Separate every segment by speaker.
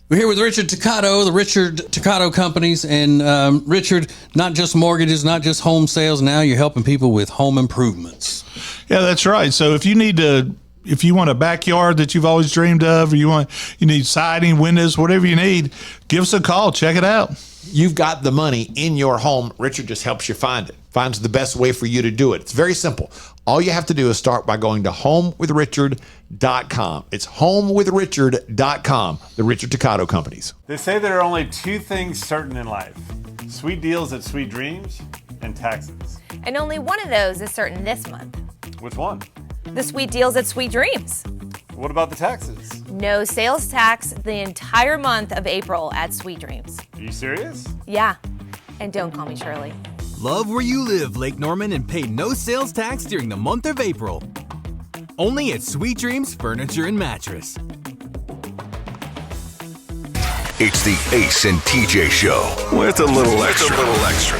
Speaker 1: We're here with Richard Toccato, the Richard Toccato Companies. And Richard, not just mortgages, not just home sales. Now you're helping people with home improvements.
Speaker 2: Yeah, that's right. So if you want a backyard that you've always dreamed of, or you need siding, windows, whatever you need, give us a call. Check it out.
Speaker 3: You've got the money in your home. Richard just helps you find it. Finds the best way for you to do it. It's very simple. All you have to do is start by going to homewithrichard.com. It's homewithrichard.com, the Richard Toccato Companies.
Speaker 4: They say there are only two things certain in life: sweet deals at Sweet Dreams and taxes.
Speaker 5: And only one of those is certain this month.
Speaker 4: Which one?
Speaker 5: The sweet deals at Sweet Dreams.
Speaker 4: What about the taxes?
Speaker 5: No sales tax the entire month of April at Sweet Dreams.
Speaker 4: Are you serious?
Speaker 5: Yeah. And don't call me Shirley.
Speaker 6: Love where you live, Lake Norman, and pay no sales tax during the month of April. Only at Sweet Dreams Furniture and Mattress.
Speaker 7: It's the Ace and TJ Show with a little extra.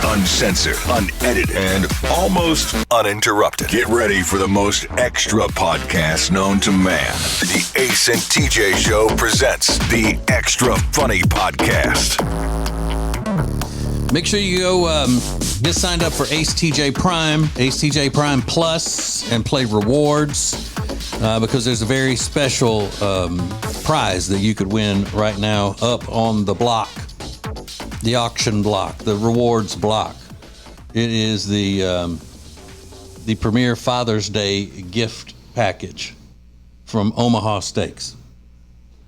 Speaker 7: Uncensored, unedited, and almost uninterrupted. Get ready for the most extra podcast known to man. The Ace and TJ Show presents the Extra Funny Podcast.
Speaker 1: Make sure you go get signed up for Ace TJ Prime, Ace TJ Prime Plus, and play rewards because there's a very special prize that you could win right now up on the block, the auction block, the rewards block. It is the premier Father's Day gift package from Omaha Steaks.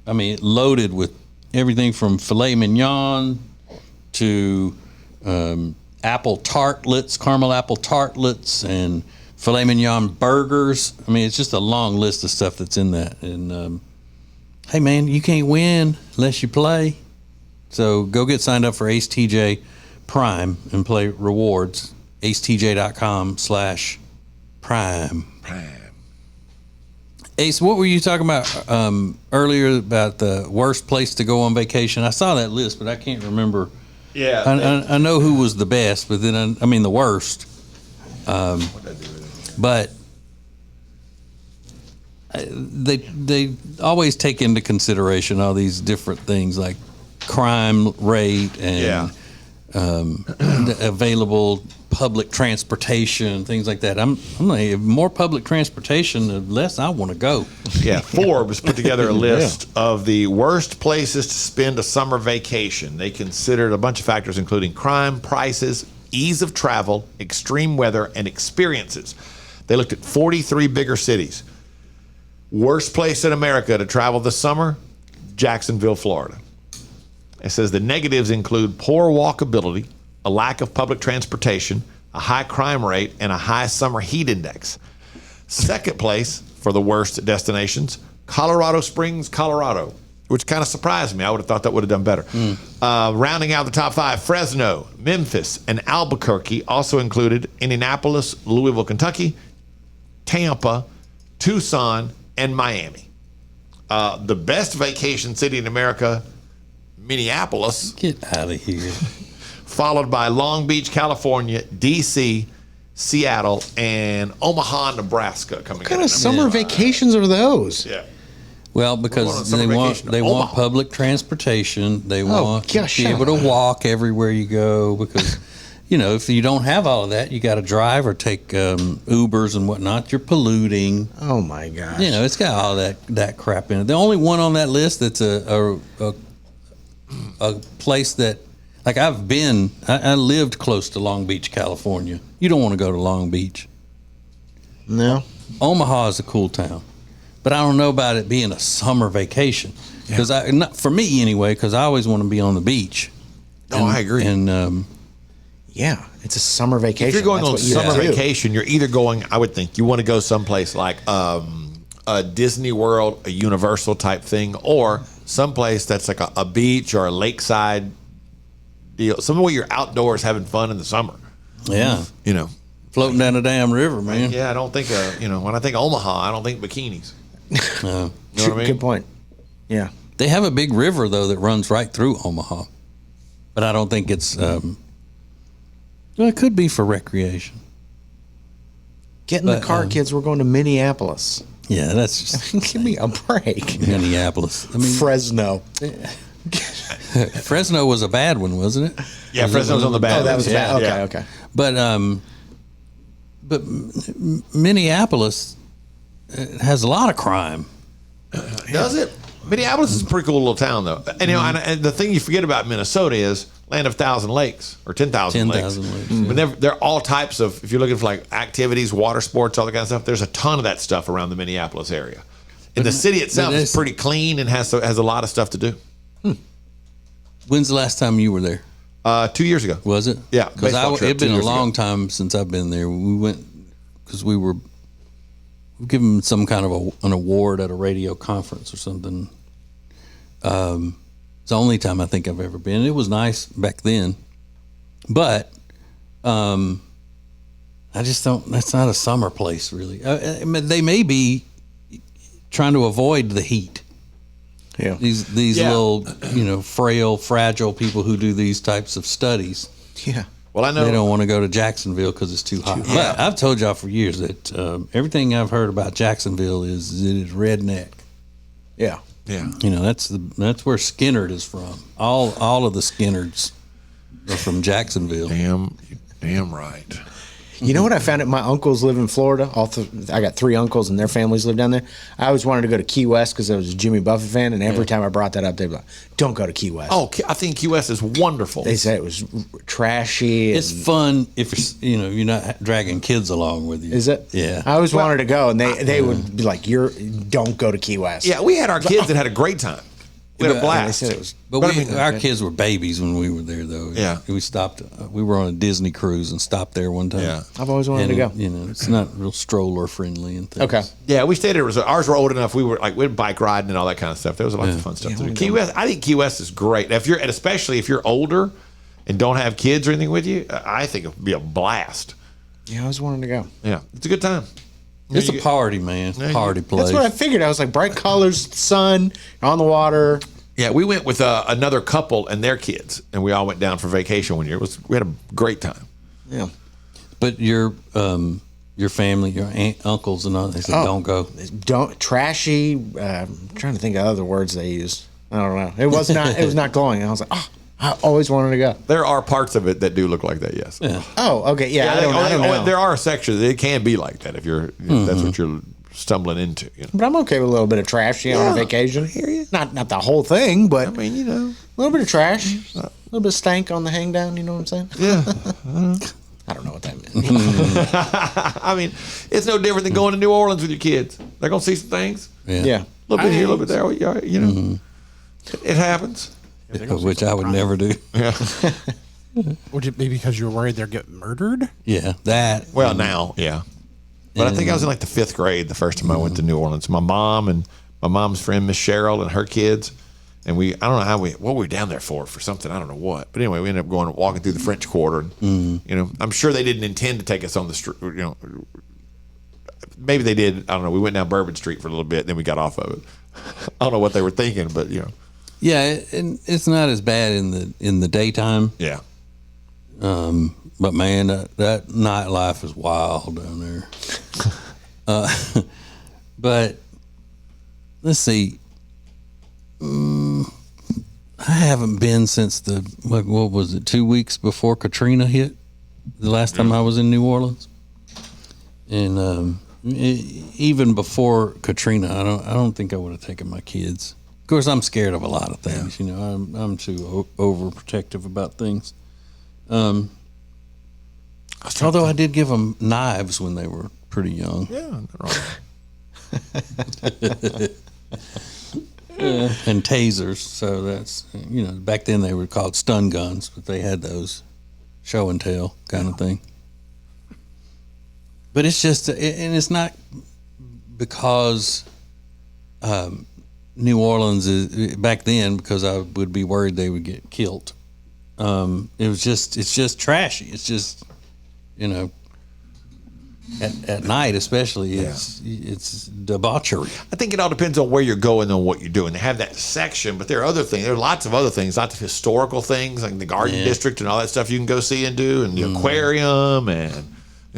Speaker 1: I mean, loaded with everything from filet mignon to apple tartlets, caramel apple tartlets, and filet mignon burgers. I mean, it's just a long list of stuff that's in that. And hey, man, you can't win unless you play. So go get signed up for Ace TJ Prime and play rewards. AceTJ.com/prime. Ace, what were you talking about earlier about the worst place to go on vacation? I saw that list, but I can't remember.
Speaker 3: Yeah,
Speaker 1: I know who was the best, but then I mean the worst. But they always take into consideration all these different things like crime rate and the available public transportation, things like that. I'm like, more public transportation, the less I want to go.
Speaker 3: Yeah, Forbes put together a list of the worst places to spend a summer vacation. They considered a bunch of factors, including crime, prices, ease of travel, extreme weather, and experiences. They looked at 43 bigger cities. Worst place in America to travel this summer? Jacksonville, Florida. It says the negatives include poor walkability, a lack of public transportation, a high crime rate, and a high summer heat index. Second place for the worst destinations, Colorado Springs, Colorado, which kind of surprised me. I would have thought that would have done better. Rounding out the top five, Fresno, Memphis, and Albuquerque, also included Indianapolis, Louisville, Kentucky, Tampa, Tucson, and Miami. The best vacation city in America, Minneapolis.
Speaker 1: Get out of here.
Speaker 3: Followed by Long Beach, California, D.C., Seattle, and Omaha, Nebraska coming in.
Speaker 8: What kind of summer vacations are those?
Speaker 3: Yeah.
Speaker 1: Well, because they want public transportation. They want to be able to walk everywhere you go because, if you don't have all of that, you got to drive or take Ubers and whatnot. You're polluting.
Speaker 8: Oh, my gosh.
Speaker 1: It's got all that crap in it. The only one on that list that's a place that, like I lived close to Long Beach, California. You don't want to go to Long Beach.
Speaker 8: No.
Speaker 1: Omaha is a cool town. But I don't know about it being a summer vacation. Because for me anyway, because I always want to be on the beach.
Speaker 3: I agree.
Speaker 1: And
Speaker 8: yeah, it's a summer vacation.
Speaker 3: If you're going on summer vacation, you're either going, I would think, you want to go someplace like a Disney World, a Universal type thing, or someplace that's like a beach or a lakeside deal. Somewhere where you're outdoors having fun in the summer.
Speaker 1: Yeah. Floating down a damn river, man.
Speaker 3: Yeah, I don't think, when I think Omaha, I don't think bikinis.
Speaker 1: No.
Speaker 3: You know what I mean?
Speaker 8: Good point. Yeah.
Speaker 1: They have a big river, though, that runs right through Omaha. But I don't think it's, it could be for recreation.
Speaker 8: Get in the car, kids. We're going to Minneapolis.
Speaker 1: Yeah, that's just...
Speaker 8: Give me a break.
Speaker 1: Minneapolis.
Speaker 8: Fresno.
Speaker 1: Fresno was a bad one, wasn't it?
Speaker 3: Yeah, Fresno's on the bad.
Speaker 8: Oh, that was
Speaker 3: list.
Speaker 8: bad. Okay,
Speaker 3: Yeah.
Speaker 8: okay.
Speaker 1: But Minneapolis has a lot of crime.
Speaker 3: Does it? Minneapolis is a pretty cool little town, though. And, you know, and the thing you forget about Minnesota is land of 1,000 lakes or 10,000 lakes.
Speaker 1: 10,000 lakes.
Speaker 3: But there are all types of, if you're looking for like activities, water sports, all that kind of stuff, there's a ton of that stuff around the Minneapolis area. And the city itself is pretty clean and has a lot of stuff to do.
Speaker 1: When's the last time you were there?
Speaker 3: 2 years ago.
Speaker 1: Was it?
Speaker 3: Yeah,
Speaker 1: Because
Speaker 3: baseball trip
Speaker 1: it'd been
Speaker 3: 2
Speaker 1: a
Speaker 3: years
Speaker 1: long
Speaker 3: ago.
Speaker 1: time since I've been there. We went because we were given some kind of an award at a radio conference or something. It's the only time I think I've ever been. It was nice back then, but I just don't. That's not a summer place, really. I mean, they may be trying to avoid the heat.
Speaker 8: Yeah.
Speaker 1: These
Speaker 3: Yeah.
Speaker 1: little, frail, fragile people who do these types of studies.
Speaker 8: Yeah.
Speaker 3: Well, I know.
Speaker 1: They don't want to go to Jacksonville because it's too hot. But I've told y'all for years that everything I've heard about Jacksonville is it is redneck.
Speaker 8: Yeah.
Speaker 3: Yeah.
Speaker 1: That's where Skinnerd is from. All of the Skinnards are from Jacksonville.
Speaker 3: Damn right.
Speaker 8: You know what I found out? My uncles live in Florida. I got 3 uncles and their families live down there. I always wanted to go to Key West because I was a Jimmy Buffett fan, and every time I brought that up, they'd be like, "Don't go to Key West."
Speaker 3: Oh, I think Key West is wonderful.
Speaker 8: They said it was trashy.
Speaker 1: It's fun if you're not dragging kids along with you.
Speaker 8: Is it?
Speaker 1: Yeah.
Speaker 8: I always wanted to go, and they would be like, "Don't go to Key West."
Speaker 3: Yeah, we had our kids that had a great time. We had a
Speaker 8: They
Speaker 3: blast.
Speaker 8: said it was.
Speaker 1: But
Speaker 3: I mean,
Speaker 1: our kids were babies when we were there, though.
Speaker 3: Yeah.
Speaker 1: We stopped. We were on a Disney cruise and stopped there one time.
Speaker 3: Yeah.
Speaker 8: I've always wanted to go.
Speaker 1: It's not real stroller friendly and things.
Speaker 8: Okay.
Speaker 3: Yeah, we stayed at a resort. Ours were old enough. We were like we'd bike riding and all that kind of stuff. There was lots of fun stuff to do. Key West, I think Key West is great. And especially if you're older and don't have kids or anything with you, I think it would be a blast.
Speaker 8: Yeah, I always wanted to go.
Speaker 3: Yeah, it's a good time.
Speaker 1: It's a party, man. Party place.
Speaker 8: That's what I figured. I was like, bright colors, sun, on the water.
Speaker 3: Yeah, we went with another couple and their kids, and we all went down for vacation one year. We had a great time.
Speaker 8: Yeah.
Speaker 1: But your family, your uncles and all, they said, don't go.
Speaker 8: Don't trashy. I'm trying to think of other words they used. I don't know. It was not. It was not glowing. I was like, I always wanted to go.
Speaker 3: There are parts of it that do look like that. Yes.
Speaker 1: Yeah.
Speaker 8: Oh, okay. Yeah. I don't know.
Speaker 3: There are sections that it can be like that if you're that's what you're stumbling into.
Speaker 8: But I'm okay with a little bit of trashy on a vacation.
Speaker 3: hear you.
Speaker 8: Not the whole thing, but
Speaker 3: I mean,
Speaker 8: a little bit of trash, a little bit of stank on the hang down. You know what I'm saying?
Speaker 3: Yeah.
Speaker 8: I don't know what that meant.
Speaker 3: I mean, it's no different than going to New Orleans with your kids. They're gonna see some things.
Speaker 8: Yeah.
Speaker 3: A little bit here, a little bit there. You know, it happens.
Speaker 1: Which I would never do.
Speaker 3: Yeah.
Speaker 9: Would it be because you're worried they'll get murdered?
Speaker 1: Yeah, that.
Speaker 3: Well, now, yeah. But I think I was in like the 5th grade the first time I went to New Orleans. My mom and my mom's friend Miss Cheryl and her kids, and I don't know what we were down there for something, I don't know what. But anyway, we ended up walking through the French Quarter, and I'm sure they didn't intend to take us on the street. Maybe they did. I don't know. We went down Bourbon Street for a little bit, and then we got off of it. I don't know what they were thinking, but
Speaker 1: Yeah, and it's not as bad in the daytime.
Speaker 3: yeah.
Speaker 1: But man, that nightlife is wild down there. But let's see. I haven't been since what was it? 2 weeks before Katrina hit. The last time I was in New Orleans, and even before Katrina, I don't think I would have taken my kids. Of course, I'm scared of a lot of things. I'm too overprotective about things. Although I did give them knives when they were pretty young.
Speaker 3: Yeah, wrong.
Speaker 1: And tasers. So that's, back then they were called stun guns, but they had those show and tell kind of thing. But it's just, and it's not because New Orleans is, back then, because I would be worried they would get killed. It's just trashy. It's just, at night especially, it's debauchery.
Speaker 3: I think it all depends on where you're going and what you're doing. They have that section, but there are other things. There are lots of other things, lots of historical things like the Garden District and all that stuff you can go see and do, and the aquarium and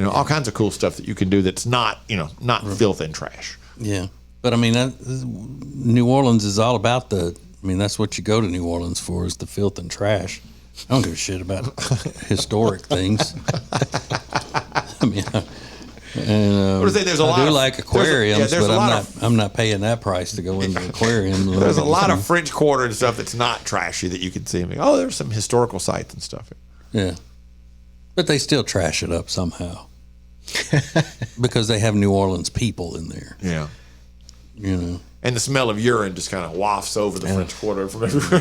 Speaker 3: all kinds of cool stuff that you can do that's not not filth and trash.
Speaker 1: Yeah, but I mean, New Orleans is all about the I mean, that's what you go to New Orleans for, is the filth and trash. I don't give a shit about historic things. I mean, I do like aquariums, but I'm not paying that price to go into an aquarium.
Speaker 3: There's a lot of French Quarter and stuff that's not trashy that you can see. Oh, there's some historical sites and stuff.
Speaker 1: Yeah, but they still trash it up somehow because they have New Orleans people in there.
Speaker 3: Yeah,
Speaker 1: you know.
Speaker 3: And the smell of urine just kind of wafts over the French Quarter from everywhere.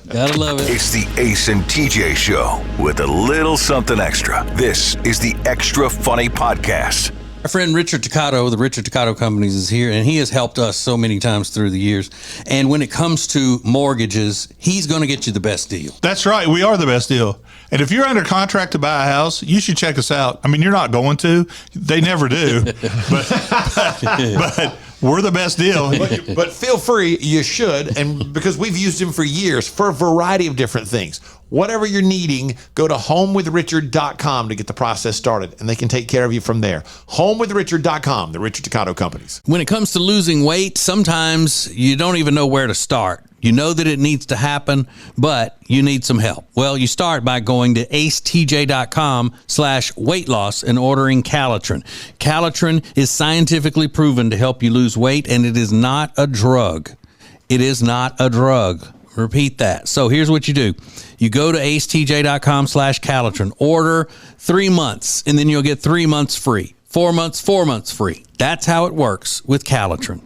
Speaker 1: Gotta love it.
Speaker 7: It's the Ace and TJ Show with a little something extra. This is the Extra Funny Podcast.
Speaker 1: Our friend Richard Toccato, the Richard Toccato Companies, is here, and he has helped us so many times through the years. And when it comes to mortgages, he's going to get you the best deal.
Speaker 2: That's right. We are the best deal. And if you're under contract to buy a house, you should check us out. I mean, you're not going to. They never do. but we're the best deal.
Speaker 3: But feel free, you should. And because we've used him for years for a variety of different things. Whatever you're needing, go to homewithrichard.com to get the process started, and they can take care of you from there. Homewithrichard.com, the Richard Toccato Companies.
Speaker 1: When it comes to losing weight, sometimes you don't even know where to start. You know that it needs to happen, but you need some help. Well, you start by going to acetj.com/weight loss and ordering Calitrin. Calitrin is scientifically proven to help you lose weight, and it is not a drug. It is not a drug. Repeat that. So here's what you do. You go to acetj.com/Calitrin, order 3 months, and then you'll get 3 months free. 4 months, 4 months free. That's how it works with Calitrin.